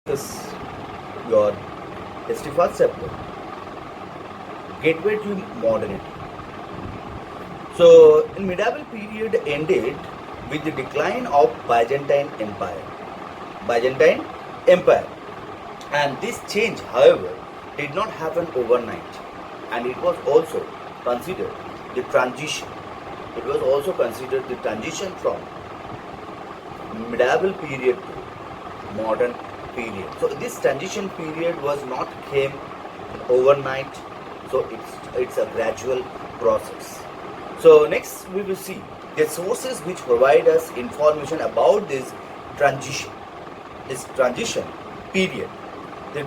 This your history first chapter, Gateway to Modernity. So, in medieval period ended with the decline of Byzantine Empire. Byzantine Empire, and this change, however, did not happen overnight, and it was also considered the transition. It was also considered the transition from medieval period to modern period. So this transition period was not came overnight. So it's a gradual process. So next we will see the sources which provide us information about this transition period. The-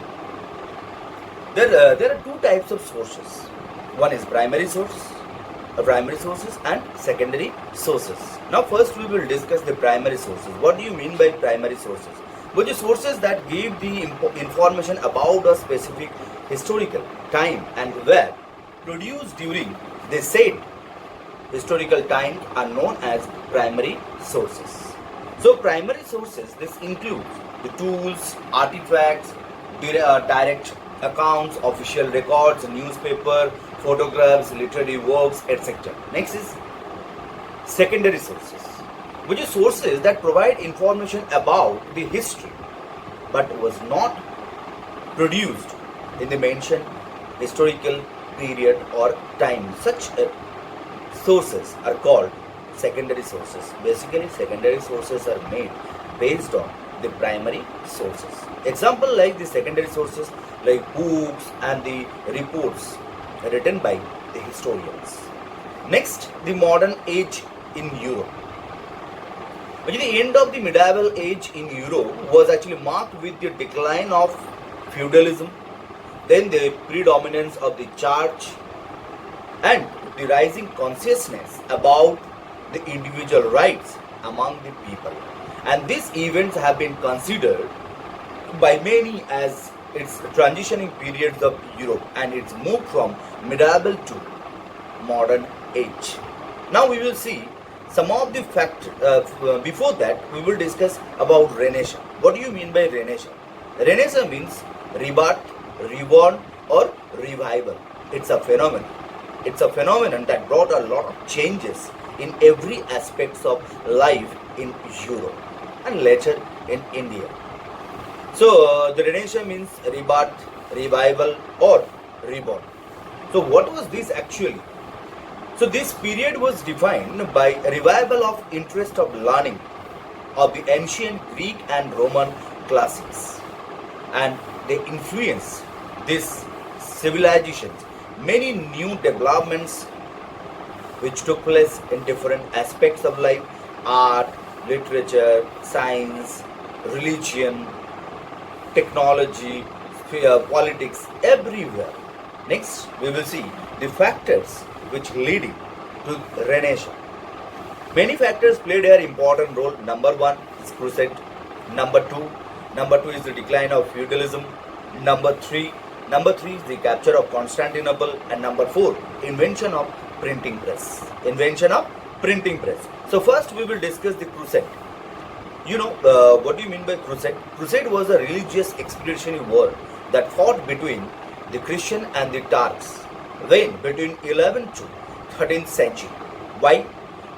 there are two types of sources. One is primary sources and secondary sources. Now first we will discuss the primary sources. What do you mean by primary sources? Which are sources that give the information about a specific historical time and where produced during the said historical time are known as primary sources. So primary sources, this includes the tools, artifacts, direct accounts, official records, newspaper, photographs, literary works, etc. Next is secondary sources, which are sources that provide information about the history but was not produced in the mentioned historical period or time. Such sources are called secondary sources. Basically, secondary sources are made based on the primary sources. Example like the secondary sources like books and the reports written by the historians. Next, the modern age in Europe. The end of the medieval age in Europe was actually marked with the decline of feudalism, then the predominance of the church, and the rising consciousness about the individual rights among the people. And these events have been considered by many as its transitioning periods of Europe and its move from medieval to modern age. Now we will see some of the facts. Before that, we will discuss about Renaissance. What do you mean by Renaissance? Renaissance means rebirth, reborn, or revival. It's a phenomenon. It's a phenomenon that brought a lot of changes in every aspects of life in Europe and later in India. So the Renaissance means rebirth, revival, or reborn. So what was this actually? So this period was defined by a revival of interest of learning of the ancient Greek and Roman classics, and they influenced this civilizations. Many new developments which took place in different aspects of life: art, literature, science, religion, technology, politics, everywhere. Next, we will see the factors which leading to Renaissance. Many factors played an important role. Number one is crusade. Number two is the decline of feudalism. Number three is the capture of Constantinople, and number four, invention of printing press. Invention of printing press. So first we will discuss the crusade. What do you mean by crusade? Crusade was a religious expeditionary war that fought between the Christian and the Turks when between 11th to 13th century. Why?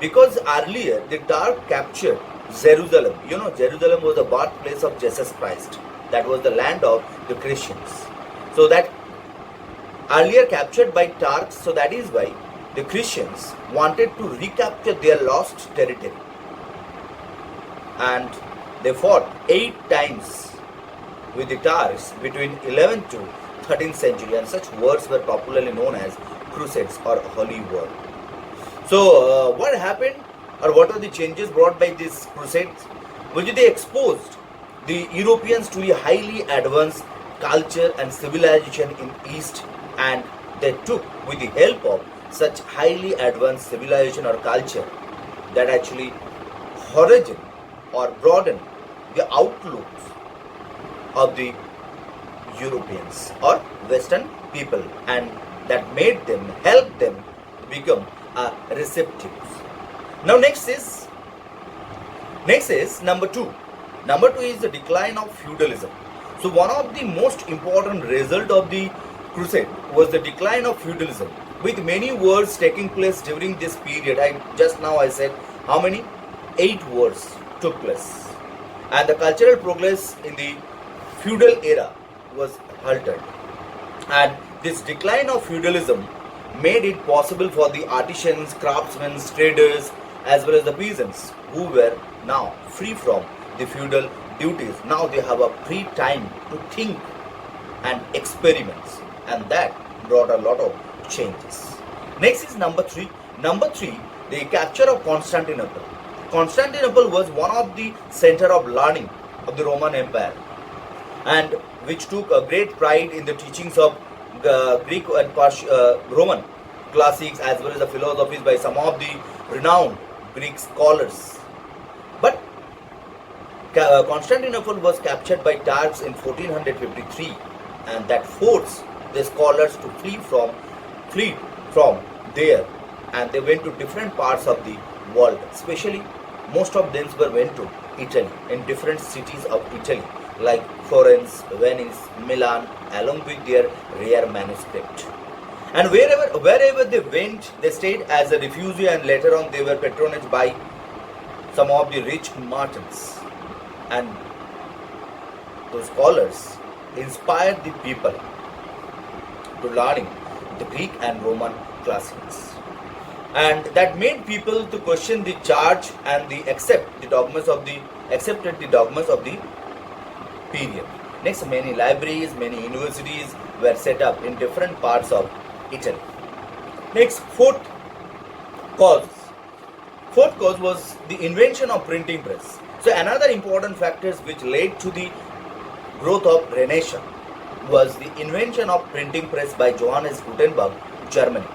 Because earlier the Turk captured Jerusalem. Jerusalem was the birthplace of Jesus Christ. That was the land of the Christians. So that earlier captured by Turks, so that is why the Christians wanted to recapture their lost territory. And they fought 8 times with the Turks between 11th to 13th century, and such wars were popularly known as crusades or holy war. So what happened, or what are the changes brought by these crusades? Which they exposed the Europeans to a highly advanced culture and civilization in East, and they took with the help of such highly advanced civilization or culture that actually horizon or broaden the outlooks of the Europeans or Western people, and that made them, help them become receptive. Now next is number two. Number two is the decline of feudalism. So one of the most important result of the crusade was the decline of feudalism, with many wars taking place during this period. I said how many? 8 wars took place, and the cultural progress in the feudal era was halted. And this decline of feudalism made it possible for the artisans, craftsmen, traders, as well as the peasants who were now free from the feudal duties. Now they have a free time to think and experiments, and that brought a lot of changes. Next is number three. Number three, the capture of Constantinople. Constantinople was one of the center of learning of the Roman Empire, and which took a great pride in the teachings of the Greek and Roman classics, as well as the philosophies by some of the renowned Greek scholars. But Constantinople was captured by Turks in 1453, and that forced the scholars to flee from there, and they went to different parts of the world. Especially, most of them went to Italy, in different cities of Italy, like Florence, Venice, Milan, along with their rare manuscript. And wherever they went, they stayed as a refugee, and later on they were patronaged by some of the rich merchants. And those scholars inspired the people to learning the Greek and Roman classics. And that made people to question the church and accepted the dogmas of the period. Next, many libraries, many universities were set up in different parts of Italy. Next, fourth cause was the invention of printing press. So another important factors which led to the growth of Renaissance was the invention of printing press by Johannes Gutenberg, Germany.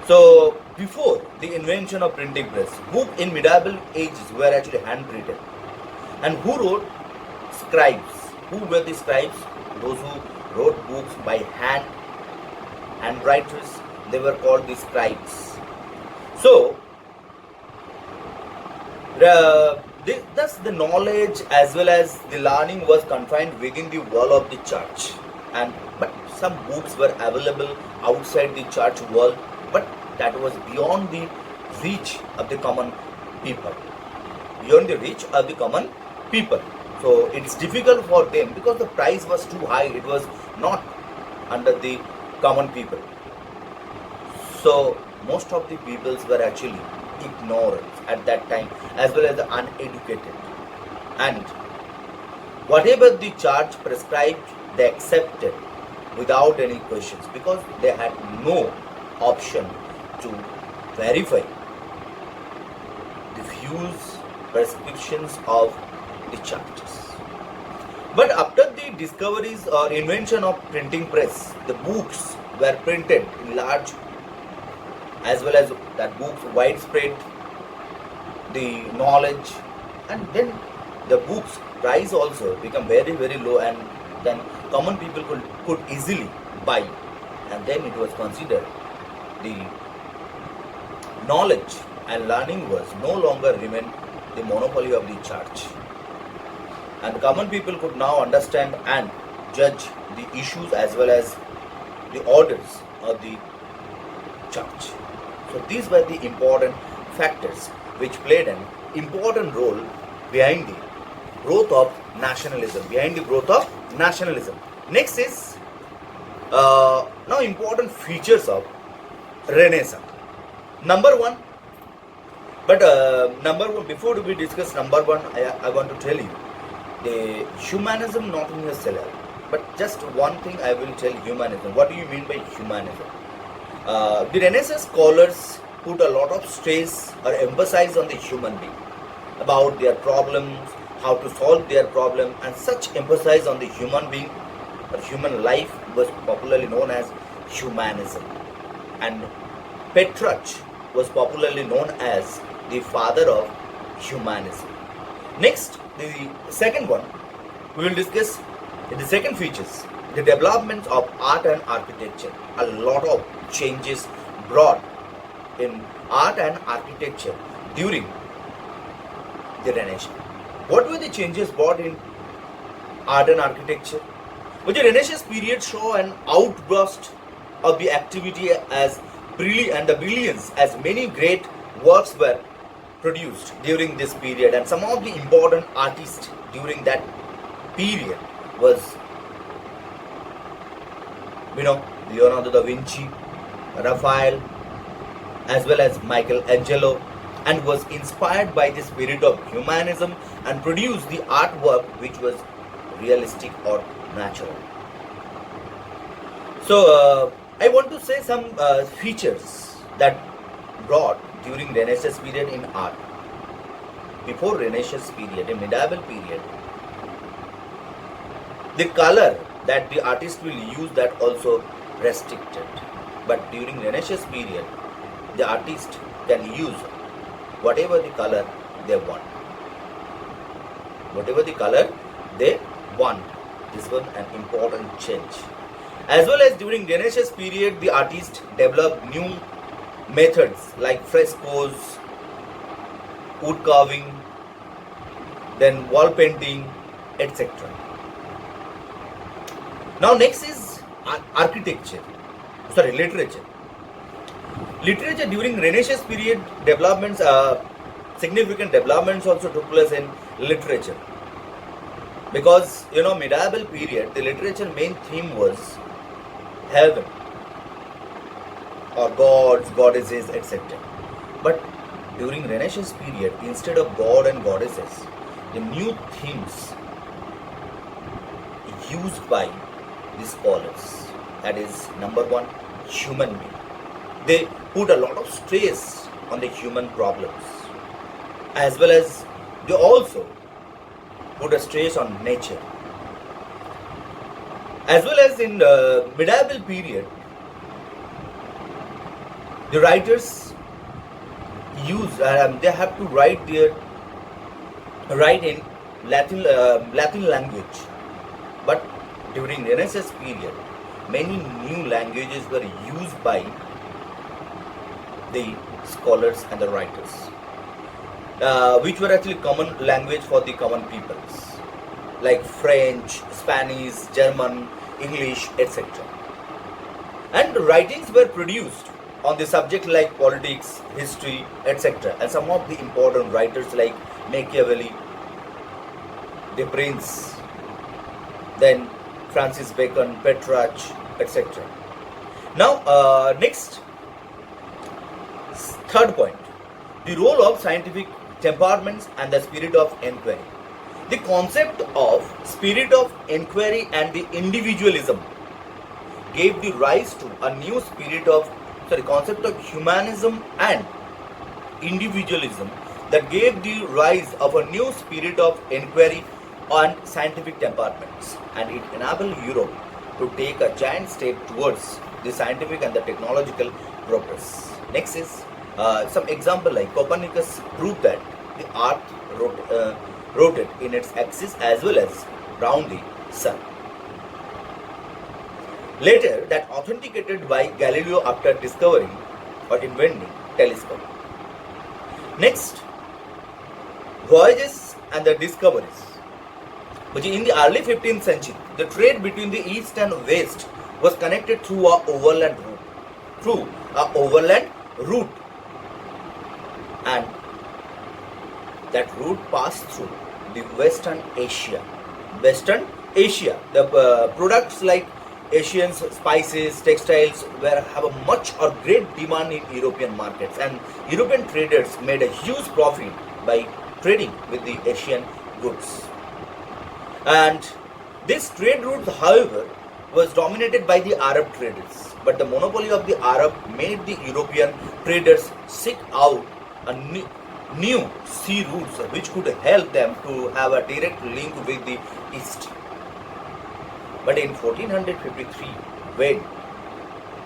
So before the invention of printing press, books in medieval ages were actually handwritten. And who wrote? Scribes. Who were the scribes? Those who wrote books by handwriters. They were called the scribes. So thus the knowledge as well as the learning was confined within the wall of the church, but some books were available outside the church wall, but that was beyond the reach of the common people. So it's difficult for them because the price was too high. It was not under the common people. So most of the peoples were actually ignorant at that time, as well as the uneducated, and whatever the church prescribed they accepted without any questions, because they had no option to verify the views, prescriptions of the churches. But after the discoveries or invention of printing press, the books were printed in large, as well as that books widespread the knowledge, and then the books price also become very, very low, and then common people could easily buy, and then it was considered the knowledge and learning was no longer remain the monopoly of the church, and the common people could now understand and judge the issues as well as the orders of the church. So these were the important factors which played an important role behind the growth of nationalism. Next is now important features of Renaissance. Number one, before we discuss number one, I want to tell you the humanism not in a cellar. But just one thing I will tell: humanism. What do you mean by humanism? The Renaissance scholars put a lot of stress or emphasis on the human being, about their problems, how to solve their problem, and such emphasis on the human being or human life was popularly known as humanism. And Petrarch was popularly known as the father of humanism. Next, the second one, we will discuss the second features, the development of art and architecture. A lot of changes brought in art and architecture during the Renaissance. What were the changes brought in art and architecture? But the Renaissance period saw an outburst of the activity as brilliant and the brilliance as many great works were produced during this period, and some of the important artists during that period was, Leonardo da Vinci, Raphael, as well as Michelangelo, and was inspired by the spirit of humanism and produced the artwork which was realistic or natural. So I want to say some features that brought during Renaissance period in art. Before Renaissance period, in medieval period, the color that the artist will use that also restricted. But during Renaissance period, the artist can use whatever the color they want. Whatever the color they want. This was an important change. As well as during Renaissance period, the artist developed new methods like frescoes, wood carving, then wall painting, etc. Now next is literature. Literature during Renaissance period developments, significant developments also took place in literature. Because medieval period, the literature main theme was heaven or gods, goddesses, etc. But during Renaissance period, instead of god and goddesses, the new themes used by the scholars, that is number one, human being. They put a lot of stress on the human problems, as well as they also put a stress on nature. As well as in the medieval period, the writers they have to write in Latin language. But during Renaissance period, many new languages were used by the scholars and the writers, which were actually common language for the common peoples, like French, Spanish, German, English, etc. And writings were produced on the subject like politics, history, etc. And some of the important writers like Machiavelli, De Prince, then Francis Bacon, Petrarch, etc. Now, next, third point, the role of scientific temperaments and the spirit of inquiry. The concept of spirit of inquiry and the individualism gave the rise to a new concept of humanism and individualism that gave the rise of a new spirit of inquiry on scientific temperaments, and it enabled Europe to take a giant step towards the scientific and the technological progress. Next is some example like Copernicus proved that the earth rotated in its axis as well as round the sun. Later, that authenticated by Galileo after discovering or inventing telescope. Next, voyages and the discoveries. In the early 15th century, the trade between the east and west was connected through a overland route. And that route passed through the Western Asia. The products like Asian spices, textiles have a much or great demand in European markets, and European traders made a huge profit by trading with the Asian goods. And this trade route, however, was dominated by the Arab traders, but the monopoly of the Arab made the European traders seek out a new sea routes which could help them to have a direct link with the East. But in 1453, when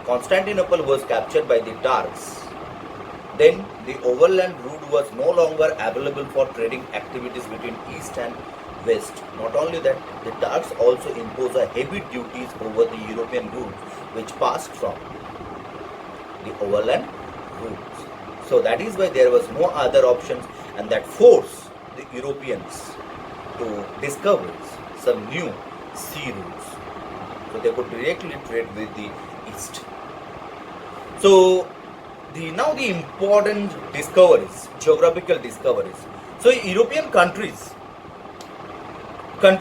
Constantinople was captured by the Turks, then the overland route was no longer available for trading activities between East and West. Not only that, the Turks also imposed a heavy duties over the European goods which passed from the overland routes. So that is why there was no other options, and that forced the Europeans to discover some new sea routes. So they could directly trade with the East. So now the important discoveries, geographical discoveries. So European country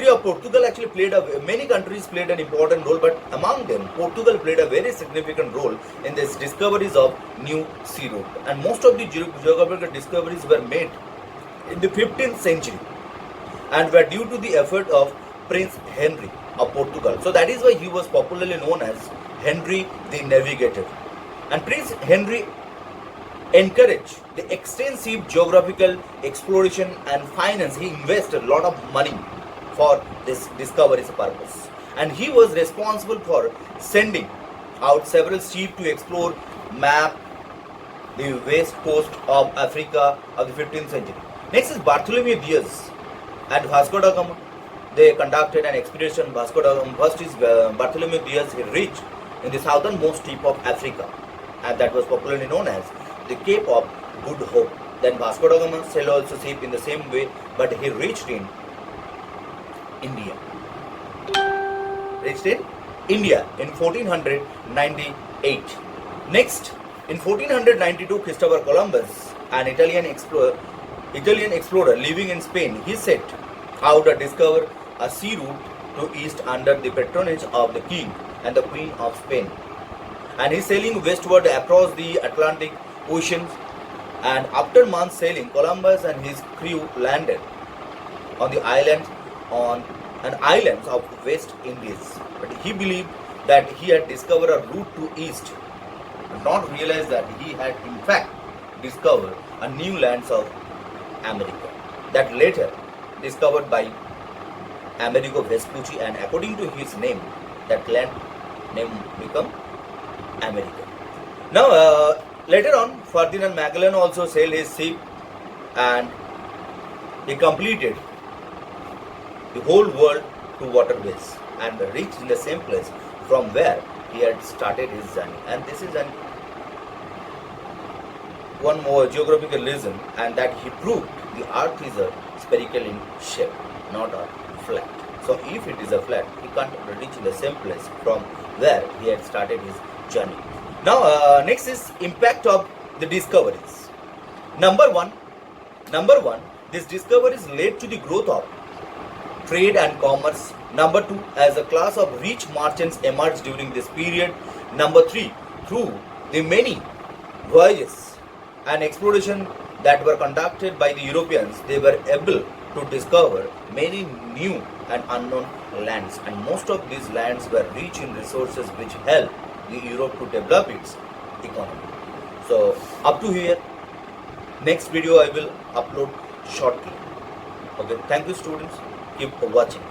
of Portugal actually many countries played an important role, but among them Portugal played a very significant role in this discoveries of new sea route, and most of the geographical discoveries were made in the 15th century and were due to the effort of Prince Henry of Portugal. So that is why he was popularly known as Henry the Navigator. And Prince Henry encouraged the extensive geographical exploration and finance. He invested a lot of money for this discovery's purpose. And he was responsible for sending out several ships to explore, map the west coast of Africa of the 15th century. Next is Bartholomew Diaz and Vasco da Gama. They conducted an expedition. Vasco da Gama, first is Bartholomew Diaz. He reached in the southernmost tip of Africa, and that was popularly known as the Cape of Good Hope. Then Vasco da Gama sailed also ship in the same way, but he reached in India. In 1498. Next, in 1492, Christopher Columbus, an Italian explorer living in Spain, he set out to discover a sea route to east under the patronage of the King and the Queen of Spain. And he's sailing westward across the Atlantic Ocean. And after months sailing, Columbus and his crew landed on an island of West Indies. But he believed that he had discovered a route to east, and not realized that he had in fact discovered a new lands of America, that later discovered by Amerigo Vespucci, and according to his name, that land name become America. Now, later on, Ferdinand Magellan also sailed his ship, and he completed the whole world to waterways and reached in the same place from where he had started his journey. And this is one more geographical reason, and that he proved the earth is a spherical in shape, not a flat. So if it is a flat, he can't reach in the same place from where he had started his journey. Now, next is impact of the discoveries. Number one, this discoveries led to the growth of trade and commerce. Number two, as a class of rich merchants emerged during this period. Number three, through the many voyages and exploration that were conducted by the Europeans, they were able to discover many new and unknown lands, and most of these lands were rich in resources which helped the Europe to develop its economy. So up to here, next video I will upload shortly. Okay, thank you students, keep watching.